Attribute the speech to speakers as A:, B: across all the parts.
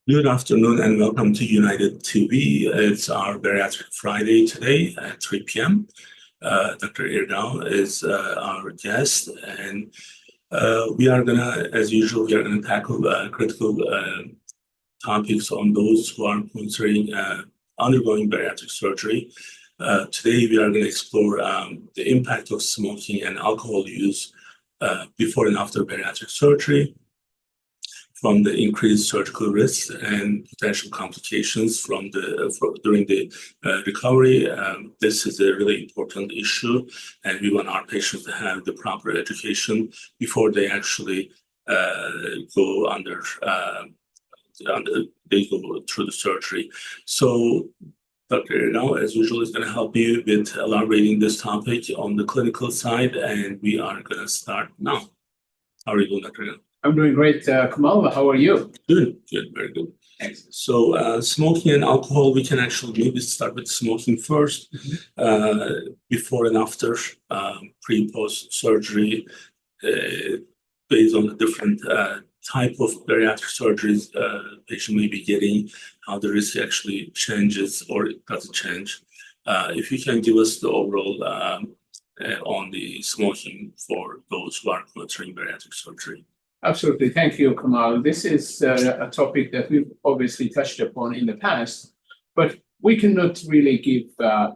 A: Good afternoon and welcome to United TV. It's our Bariatric Friday today at 3 p.m. Dr. Irgau is our guest, and we are gonna, as usual, we are gonna tackle critical topics on those who are considering undergoing bariatric surgery. Today, we are gonna explore the impact of smoking and alcohol use before and after bariatric surgery, from the increased surgical risks and potential complications during the recovery. This is a really important issue, and we want our patients to have the proper education before they actually go they go through the surgery. So Dr. Irgau, as usual, is going to help you with elaborating this topic on the clinical side, and we are going to start now. How are you doing, Dr. Irgau?
B: I'm doing great, Kemal. How are you?
A: Good, very good.
B: Excellent.
A: So smoking and alcohol, we can actually maybe start with smoking first. Before and after, pre, post surgery, based on the different type of bariatric surgeries patient may be getting, how the risk actually changes or it doesn't change. If you can give us the overall on the smoking for those who are considering bariatric surgery.
B: Absolutely. Thank you, Kemal. This is a topic that we've obviously touched upon in the past, but we cannot really give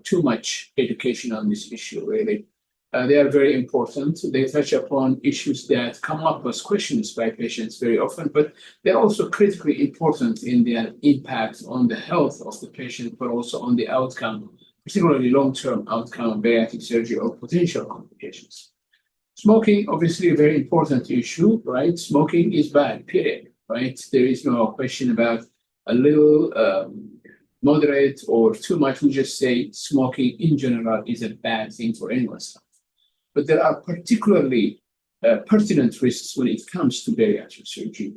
B: too much education on this issue, really. They are very important. They touch upon issues that come up as questions by patients very often, but they're also critically important in their impact on the health of the patient, but also on the outcome, particularly long-term outcome of bariatric surgery or potential complications. Smoking, obviously, a very important issue, right? Smoking is bad, period, right? There is no question about a little, moderate, or too much. We just say smoking in general is a bad thing for anyone's health. But there are particularly pertinent risks when it comes to bariatric surgery,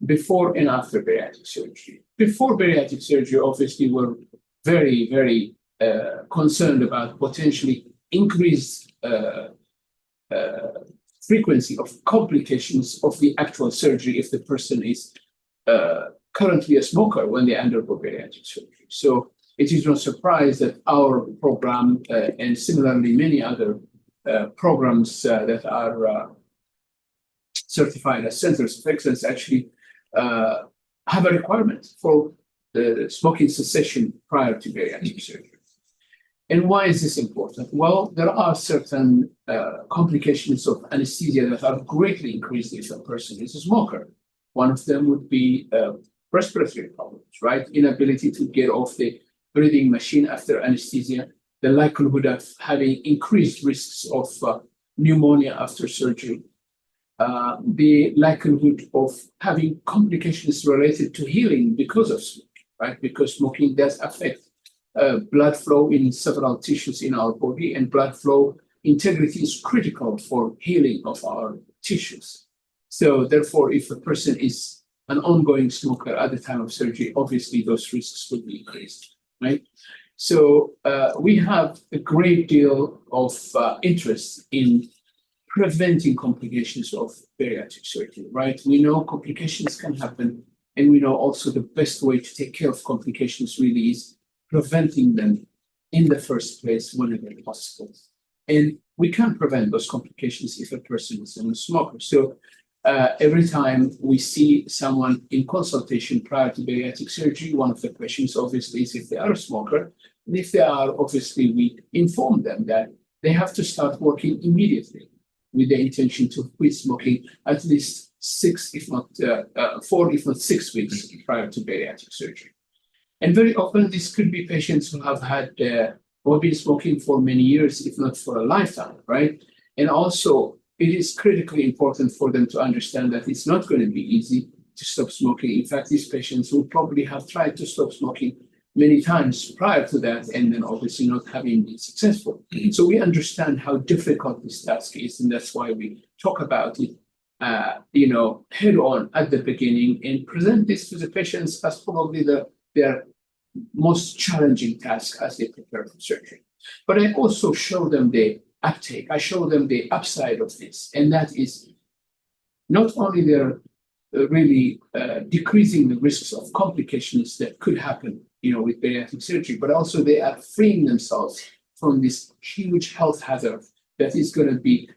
B: before and after bariatric surgery. Before bariatric surgery, obviously, we're very, very concerned about potentially increased frequency of complications of the actual surgery if the person is currently a smoker when they undergo bariatric surgery. So it is no surprise that our program and similarly many other programs that are certified as centers of excellence actually have a requirement for the smoking cessation prior to bariatric surgery. And why is this important? Well, there are certain complications of anesthesia that are greatly increased if a person is a smoker. One of them would be respiratory problems, right? Inability to get off the breathing machine after anesthesia, the likelihood of having increased risks of pneumonia after surgery, the likelihood of having complications related to healing because of smoking, right? Because smoking does affect blood flow in several tissues in our body, and blood flow integrity is critical for healing of our tissues. So therefore, if a person is an ongoing smoker at the time of surgery, obviously those risks will be increased, right? So we have a great deal of interest in preventing complications of bariatric surgery, right? We know complications can happen, and we know also the best way to take care of complications really is preventing them in the first place whenever possible. And we can prevent those complications if a person is a smoker. So every time we see someone in consultation prior to bariatric surgery, one of the questions obviously is if they are a smoker. And if they are, obviously we inform them that they have to start working immediately with the intention to quit smoking at least 4, if not 6 weeks prior to bariatric surgery. And very often, this could be patients who have had or been smoking for many years, if not for a lifetime, right? And also, it is critically important for them to understand that it's not going to be easy to stop smoking. In fact, these patients will probably have tried to stop smoking many times prior to that, and then obviously not having been successful. So we understand how difficult this task is, and that's why we talk about it, head on at the beginning, and present this to the patients as probably their most challenging task as they prepare for surgery. But I also show them the uptake. I show them the upside of this, and that is not only their really decreasing the risks of complications that could happen, with bariatric surgery, but also they are freeing themselves from this huge health hazard that is going to be,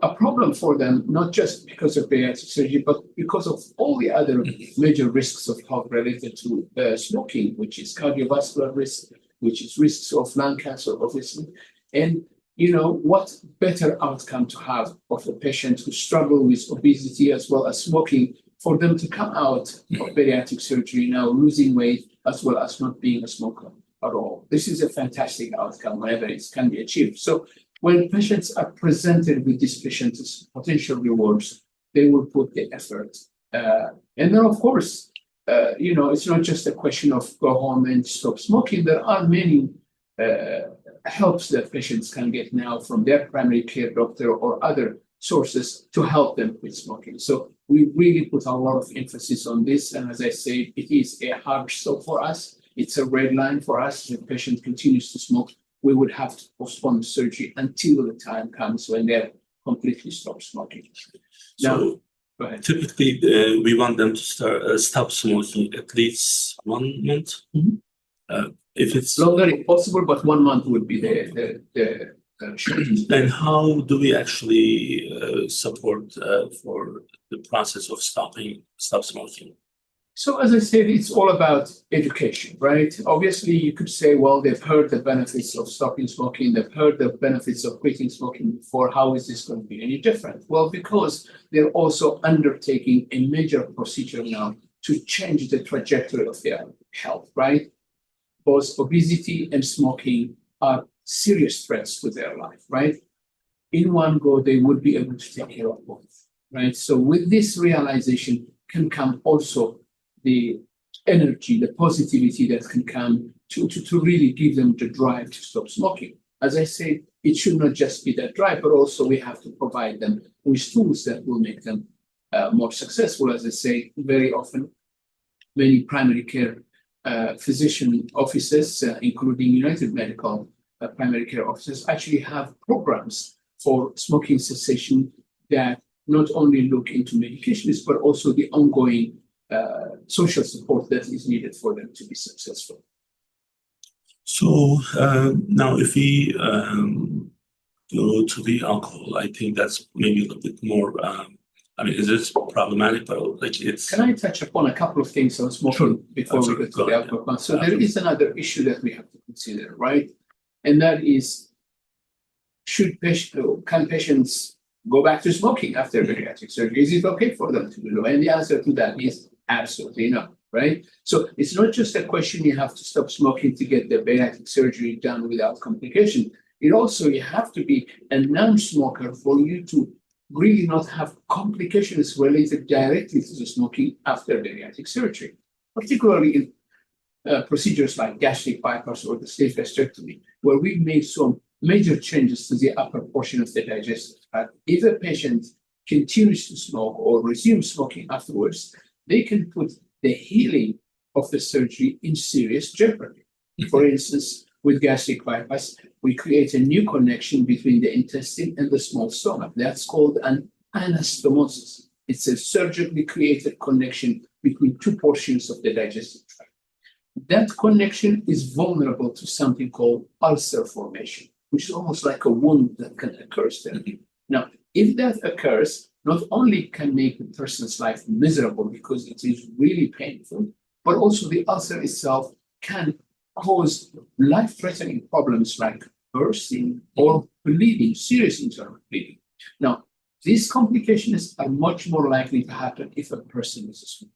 B: a problem for them, not just because of bariatric surgery, but because of all the other major risks of health related to smoking, which is cardiovascular risk, which is risks of lung cancer, obviously. And, what better outcome to have of a patient who struggle with obesity as well as smoking for them to come out of bariatric surgery now losing weight as well as not being a smoker at all. This is a fantastic outcome whenever it can be achieved. So when patients are presented with these patients' potential rewards, they will put the effort. And then, of course, it's not just a question of go home and stop smoking. There are many helps that patients can get now from their primary care doctor or other sources to help them quit smoking. So we really put a lot of emphasis on this. And as I said, it is a hard stop for us. It's a red line for us. If the patient continues to smoke, we would have to postpone surgery until the time comes when they're completely stop smoking. Now,
A: So
B: go ahead.
A: typically, we want them to stop smoking at least 1 month. If it's
B: Longer if possible, but 1 month would be the shortest.
A: then how do we actually support for the process of stop smoking?
B: So as I said, it's all about education, right? Obviously, you could say, well, they've heard the benefits of stopping smoking. They've heard the benefits of quitting smoking before. How is this going to be any different? Well, because they're also undertaking a major procedure now to change the trajectory of their health, right? Both obesity and smoking are serious threats to their life, right? In one go, they would be able to take care of both, right? So with this realization can come also the energy, the positivity that can come to really give them the drive to stop smoking. As I said, it should not just be that drive, but also we have to provide them with tools that will make them more successful. As I say, very often, many primary care physician offices, including United Medical primary care offices, actually have programs for smoking cessation that not only look into medications, but also the ongoing social support that is needed for them to be successful.
A: So now if we go to the alcohol, I think that's maybe a little bit more, is this problematic? But like it's...
B: Can I touch upon a couple of things on smoking before we get to the alcohol? So there is another issue that we have to consider, right? And that is, can patients go back to smoking after bariatric surgery? Is it okay for them to do so? And the answer to that is absolutely no, right? So it's not just a question you have to stop smoking to get the bariatric surgery done without complication. It also, you have to be a non-smoker for you to really not have complications related directly to the smoking after bariatric surgery, particularly in procedures like gastric bypass or the stage gastrectomy, where we've made some major changes to the upper portion of the digestive tract. If a patient continues to smoke or resumes smoking afterwards, they can put the healing of the surgery in serious jeopardy. For instance, with gastric bypass, we create a new connection between the intestine and the small stomach. That's called an anastomosis. It's a surgically created connection between two portions of the digestive tract. That connection is vulnerable to something called ulcer formation, which is almost like a wound that can occur there. Now, if that occurs, not only can make the person's life miserable because it is really painful, but also the ulcer itself can cause life-threatening problems like bursting or bleeding, serious internal bleeding. Now, these complications are much more likely to happen if a person is a smoker.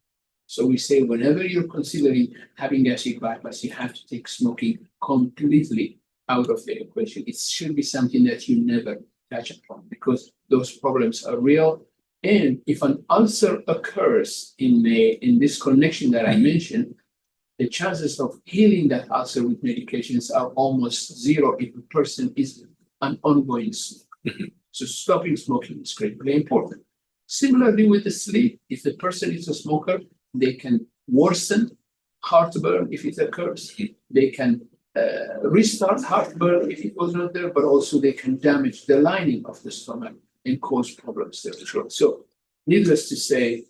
B: So we say whenever you're considering having gastric bypass, you have to take smoking completely out of the equation. It should be something that you never touch upon because those problems are real. And if an ulcer occurs in this connection that I mentioned, the chances of healing that ulcer with medications are almost zero if a person is an ongoing smoker. So stopping smoking is critically important. Similarly with the sleep, if the person is a smoker, they can worsen heartburn if it occurs. They can restart heartburn if it was not there, but also they can damage the lining of the stomach and cause problems there. So needless to say,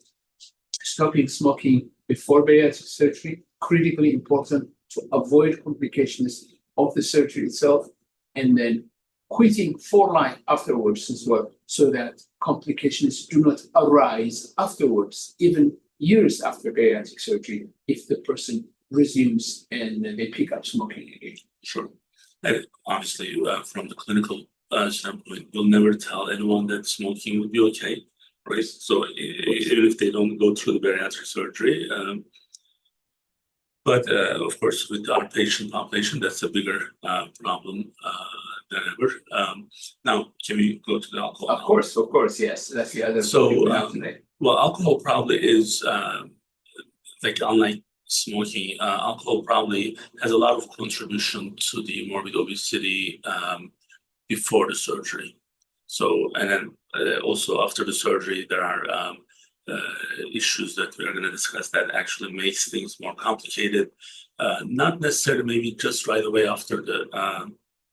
B: stopping smoking before bariatric surgery, critically important to avoid complications of the surgery itself, and then quitting for life afterwards as well, so that complications do not arise afterwards, even years after bariatric surgery, if the person resumes and they pick up smoking again.
A: Sure. And obviously, from the clinical standpoint, we'll never tell anyone that smoking would be okay, right? So even if they don't go through the bariatric surgery, but of course, with our patient population, that's a bigger problem than ever. Now, can we go to the alcohol?
B: Of course, yes. That's the other.
A: So, well, alcohol probably is like unlike smoking, alcohol probably has a lot of contribution to the morbid obesity before the surgery. So, and then also after the surgery, there are issues that we are going to discuss that actually makes things more complicated. Not necessarily maybe just right away after the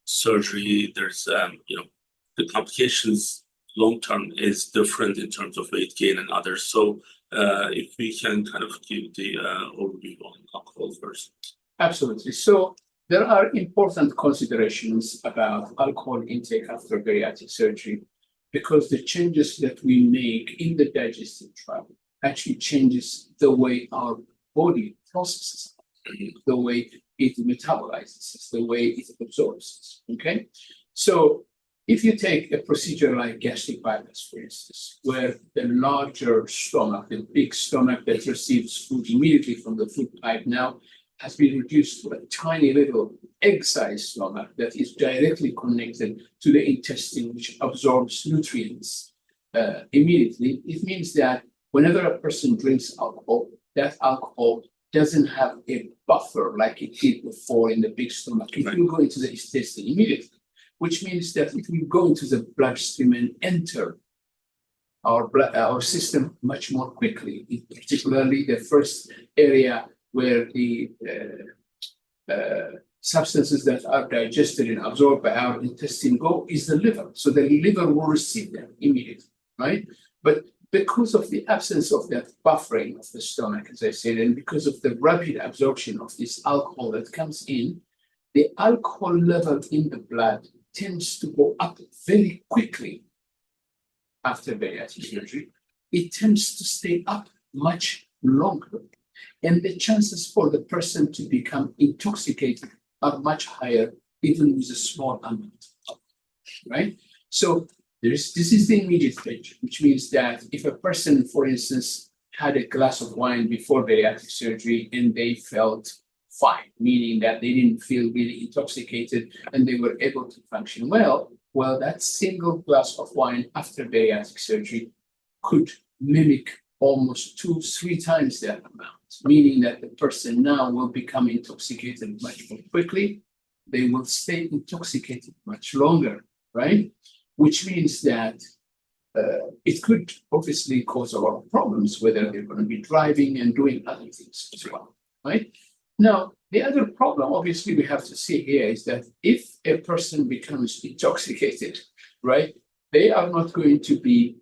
A: surgery. There's, the complications long-term is different in terms of weight gain and others. So if we can kind of give the overview on alcohol first.
B: Absolutely. So there are important considerations about alcohol intake after bariatric surgery, because the changes that we make in the digestive tract actually changes the way our body processes, the way it metabolizes, the way it absorbs. Okay, so if you take a procedure like gastric bypass, for instance, where the larger stomach, the big stomach that receives food immediately from the food pipe now has been reduced to a tiny little egg-sized stomach that is directly connected to the intestine, which absorbs nutrients immediately. It means that whenever a person drinks alcohol, that alcohol doesn't have a buffer like it did before in the big stomach. It will go into the intestine immediately, which means that it will go into the bloodstream and enter our system much more quickly, particularly the first area where the substances that are digested and absorbed by our intestine go is the liver. So the liver will receive them immediately, right? But because of the absence of that buffering of the stomach, as I said, and because of the rapid absorption of this alcohol that comes in, the alcohol level in the blood tends to go up very quickly after bariatric surgery. It tends to stay up much longer. And the chances for the person to become intoxicated are much higher, even with a small amount, right? So this is the immediate picture, which means that if a person, for instance, had a glass of wine before bariatric surgery and they felt fine, meaning that they didn't feel really intoxicated and they were able to function well, that single glass of wine after bariatric surgery could mimic almost 2-3 times that amount, meaning that the person now will become intoxicated much more quickly. They will stay intoxicated much longer, right? Which means that it could obviously cause a lot of problems, whether they're going to be driving and doing other things as well, right? Now, the other problem, obviously, we have to see here is that if a person becomes intoxicated, right, they are not going to be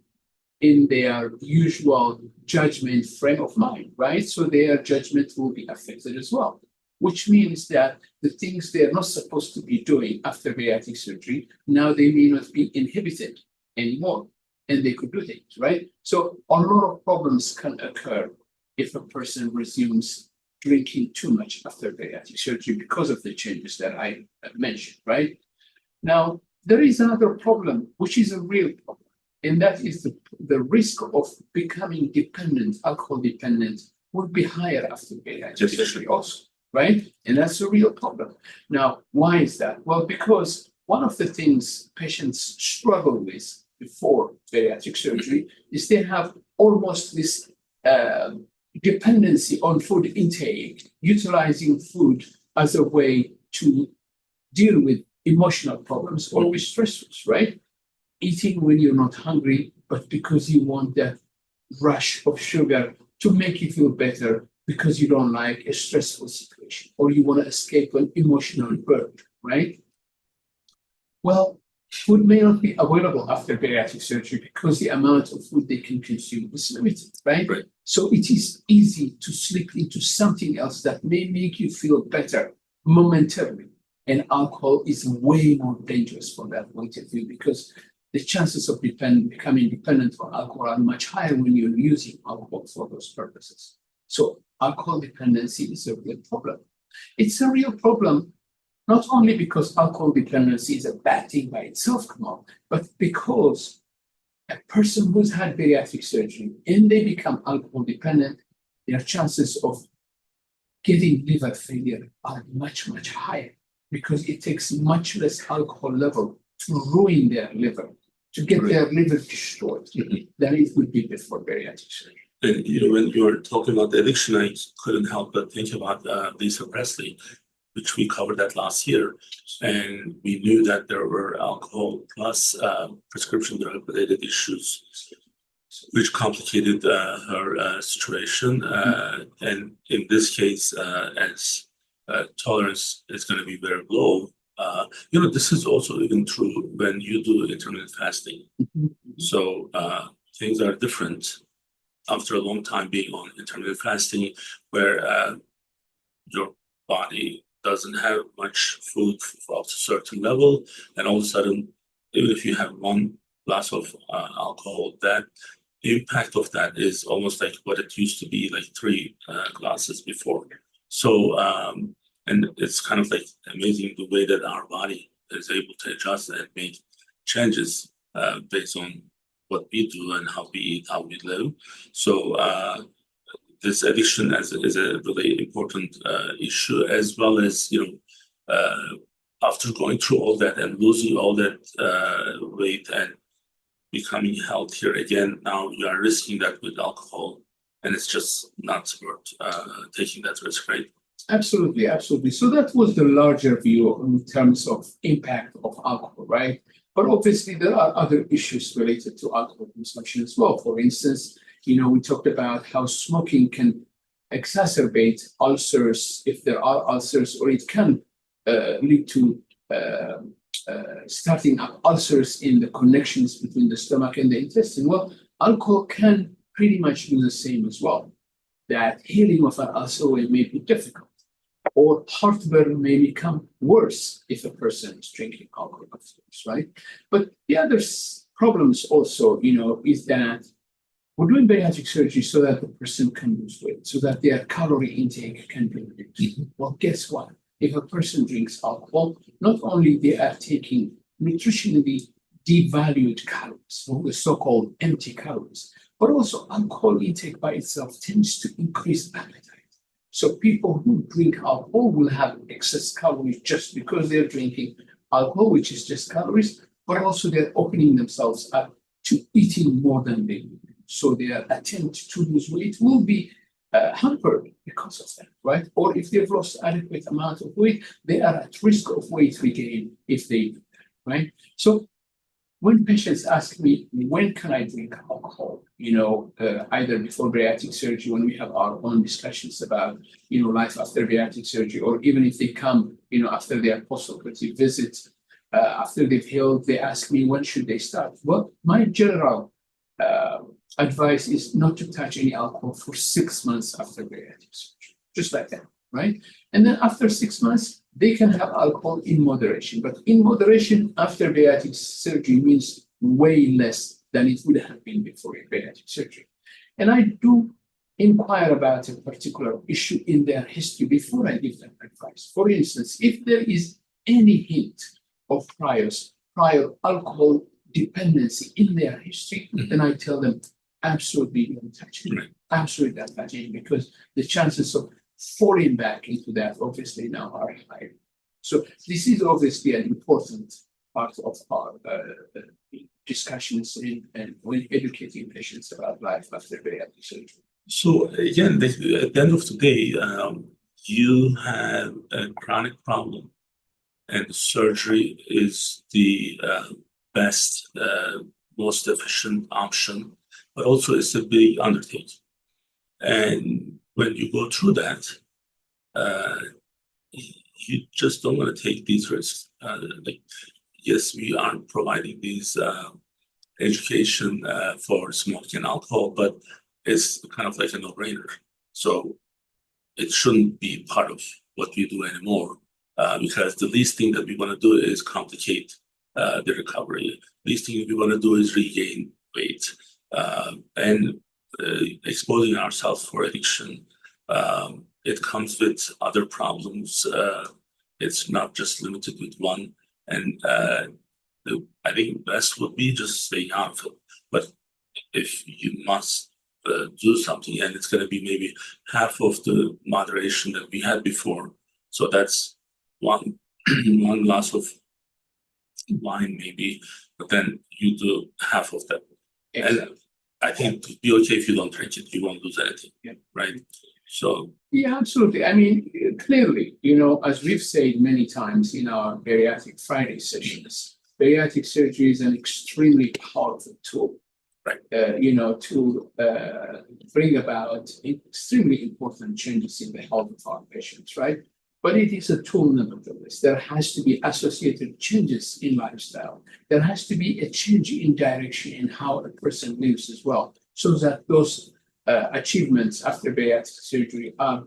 B: in their usual judgment frame of mind, right? So their judgment will be affected as well, which means that the things they're not supposed to be doing after bariatric surgery, now they may not be inhibited anymore, and they could do things, right? So a lot of problems can occur if a person resumes drinking too much after bariatric surgery because of the changes that I mentioned, right? Now, there is another problem, which is a real problem, and that is the risk of becoming dependent, alcohol dependent, would be higher after bariatric surgery also, right? And that's a real problem. Now, why is that? Well, because one of the things patients struggle with before bariatric surgery is they have almost this dependency on food intake, utilizing food as a way to deal with emotional problems or with stressors, right? Eating when you're not hungry, but because you want that rush of sugar to make you feel better because you don't like a stressful situation or you want to escape an emotional burden, right? Well, food may not be available after bariatric surgery because the amount of food they can consume is limited, right? So it is easy to slip into something else that may make you feel better momentarily. And alcohol is way more dangerous from that point of view because the chances of becoming dependent on alcohol are much higher when you're using alcohol for those purposes. So alcohol dependency is a real problem. It's a real problem not only because alcohol dependency is a bad thing by itself, Kamal, but because a person who's had bariatric surgery and they become alcohol dependent, their chances of getting liver failure are much, much higher because it takes much less alcohol level to ruin their liver, to get their liver destroyed than it would be before bariatric surgery.
A: And when you were talking about the addiction, I couldn't help but think about Lisa Presley, which we covered that last year, and we knew that there were alcohol plus prescription drug-related issues, which complicated her situation. And in this case, as tolerance is going to be very low, this is also even true when you do intermittent fasting. So things are different after a long time being on intermittent fasting, where your body doesn't have much food up to a certain level, and all of a sudden, even if you have one glass of alcohol, that the impact of that is almost like what it used to be, like 3 glasses before. So, and it's kind of like amazing the way that our body is able to adjust and make changes based on what we do and how we eat, how we live. So this addiction is a really important issue, as well as after going through all that and losing all that weight and becoming healthier again, now you are risking that with alcohol, and it's just not worth taking that risk, right?
B: Absolutely, absolutely. So that was the larger view in terms of impact of alcohol, right? But obviously there are other issues related to alcohol consumption as well. For instance, we talked about how smoking can exacerbate ulcers if there are ulcers, or it can lead to starting up ulcers in the connections between the stomach and the intestine. Well, alcohol can pretty much do the same as well. That healing of an ulcer may be difficult, or heartburn may become worse if a person is drinking alcohol, of course, right? But the other problems also, is that we're doing bariatric surgery so that the person can lose weight, so that their calorie intake can be reduced. Well, guess what? If a person drinks alcohol, not only they are taking nutritionally devalued calories, or the so-called empty calories, but also alcohol intake by itself tends to increase appetite. So people who drink alcohol will have excess calories just because they're drinking alcohol, which is just calories, but also they're opening themselves up to eating more than they need. So their attempt to lose weight will be hampered because of that, right? Or if they've lost adequate amount of weight, they are at risk of weight regain if they do that, right? So when patients ask me, when can I drink alcohol? Either before bariatric surgery, when we have our own discussions about, life after bariatric surgery, or even if they come, after their post-operative visit, after they've healed, they ask me, when should they start? Well, my general advice is not to touch any alcohol for 6 months after bariatric surgery, just like that, right? And then after 6 months, they can have alcohol in moderation. But in moderation after bariatric surgery means way less than it would have been before bariatric surgery. And I do inquire about a particular issue in their history before I give them advice. For instance, if there is any hint of prior alcohol dependency in their history, then I tell them absolutely don't touch it. Absolutely don't touch it, because the chances of falling back into that obviously now are higher. So this is obviously an important part of our discussions and when educating patients about life after bariatric surgery.
A: So again, at the end of the day, you have a chronic problem, and surgery is the best, most efficient option, but also it's a big undertaking. And when you go through that, you just don't want to take these risks. yes, we are providing these education for smoking and alcohol, but it's kind of like a no-brainer. So it shouldn't be part of what we do anymore, because the least thing that we want to do is complicate the recovery. Least thing we want to do is regain weight, and exposing ourselves for addiction. It comes with other problems. It's not just limited with one. And I think best would be just staying out of it. But if you must do something, and it's going to be maybe half of the moderation that we had before, so that's one one glass of wine maybe, but then you do half of that.
B: Exactly.
A: And I think it'd be okay if you don't drink it, you won't lose anything,
B: Yeah.
A: right? So
B: Yeah, absolutely. I mean, clearly, as we've said many times in our Bariatric Friday sessions, bariatric surgery is an extremely powerful tool,
A: right.
B: To bring about extremely important changes in the health of our patients, right? But it is a tool nevertheless. There has to be associated changes in lifestyle. There has to be a change in direction in how a person lives as well, so that those achievements after bariatric surgery are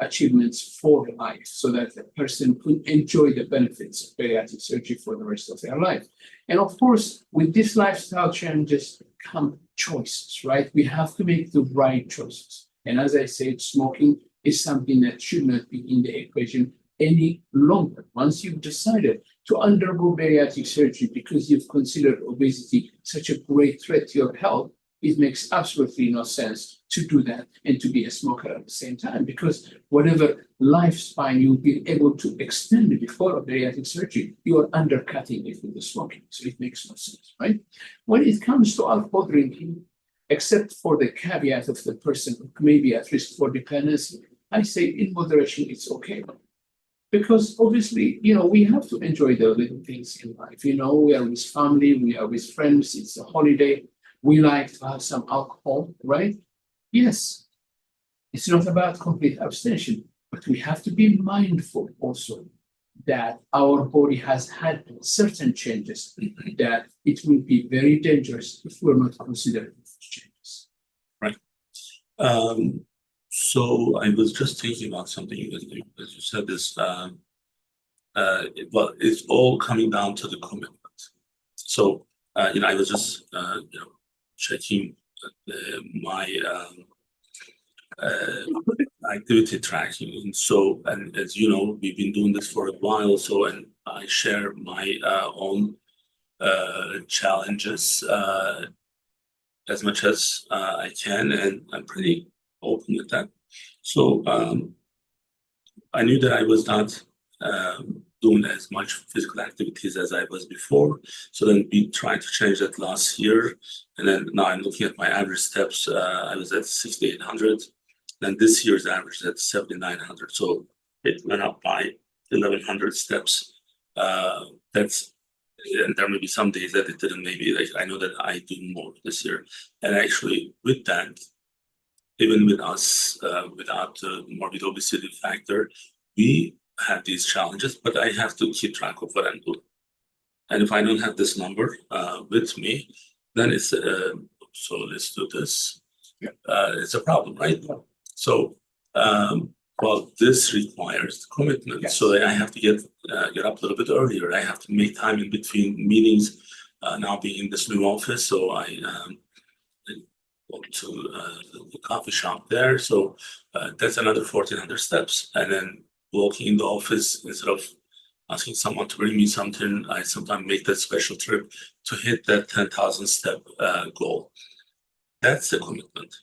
B: achievements for life, so that the person could enjoy the benefits of bariatric surgery for the rest of their life. And of course, with these lifestyle changes come choices, right? We have to make the right choices. And as I said, smoking is something that should not be in the equation any longer. Once you've decided to undergo bariatric surgery because you've considered obesity such a great threat to your health, it makes absolutely no sense to do that and to be a smoker at the same time, because whatever lifespan you'll be able to extend before a bariatric surgery, you are undercutting it with the smoking. So it makes no sense, right? When it comes to alcohol drinking, except for the caveat of the person who may be at risk for dependency, I say in moderation, it's okay. Because obviously, we have to enjoy the little things in life. We are with family, we are with friends, it's a holiday. We like to have some alcohol, right? Yes, it's not about complete abstention, but we have to be mindful also that our body has had certain changes that it will be very dangerous if we're not considering those changes.
A: Right. So I was just thinking about something as you said this. Well, it's all coming down to the commitment. So I was just checking my activity tracking, and as you know, we've been doing this for a while. So, and I share my own challenges as much as I can, and I'm pretty open with that. So I knew that I was not doing as much physical activities as I was before. So then we tried to change that last year. And then now I'm looking at my average steps. I was at 6,800. Then this year's average is at 7,900. So it went up by 1,100 steps. And there may be some days that it didn't, maybe like I know that I do more this year. And actually with that, even with us, without the morbid obesity factor, we have these challenges, but I have to keep track of what I'm doing. And if I don't have this number with me, then it's, so let's do this.
B: Yeah.
A: It's a problem, right?
B: Yeah.
A: So, well, this requires commitment.
B: Yes.
A: So I have to get up a little bit earlier. I have to make time in between meetings. Now being in this new office, so I go to the coffee shop there. So that's another 1,400 steps. And then walking in the office, instead of asking someone to bring me something, I sometimes make that special trip to hit that 10,000 step goal. That's the commitment.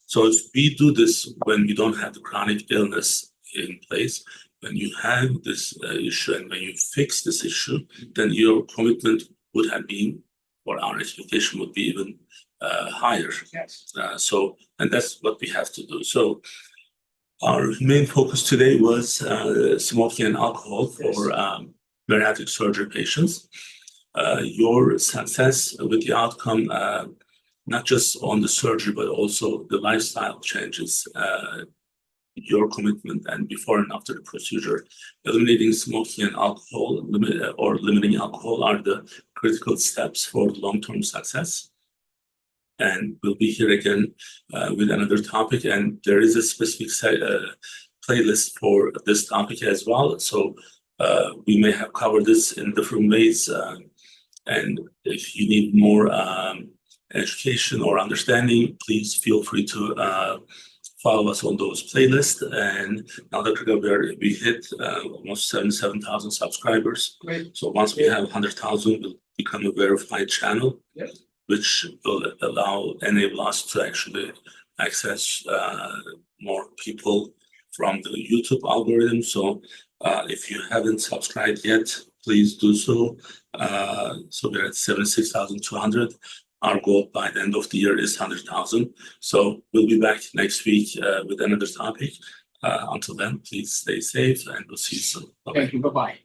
A: So if we do this when we don't have the chronic illness in place, when you have this issue and when you fix this issue, then your commitment would have been, or our expectation would be even higher.
B: Yes.
A: And that's what we have to do. So our main focus today was smoking and alcohol for bariatric surgery patients. Your success with the outcome, not just on the surgery, but also the lifestyle changes your commitment and before and after the procedure. Eliminating smoking and alcohol or limiting alcohol are the critical steps for long-term success. And we'll be here again with another topic, and there is a specific playlist for this topic as well. So we may have covered this in different ways, and if you need more education or understanding, please feel free to follow us on those playlists. And now, Dr. Gabriel, we hit almost 77,000 subscribers.
B: Great.
A: So once we have 100,000, we'll become a verified channel.
B: Yes.
A: Which will enable us to actually access more people from the YouTube algorithm. So if you haven't subscribed yet, please do so. So we're at 76,200. Our goal by the end of the year is 100,000. So we'll be back next week with another topic. Until then, please stay safe, and we'll see you soon. Bye-bye.
B: Thank you. Bye-bye.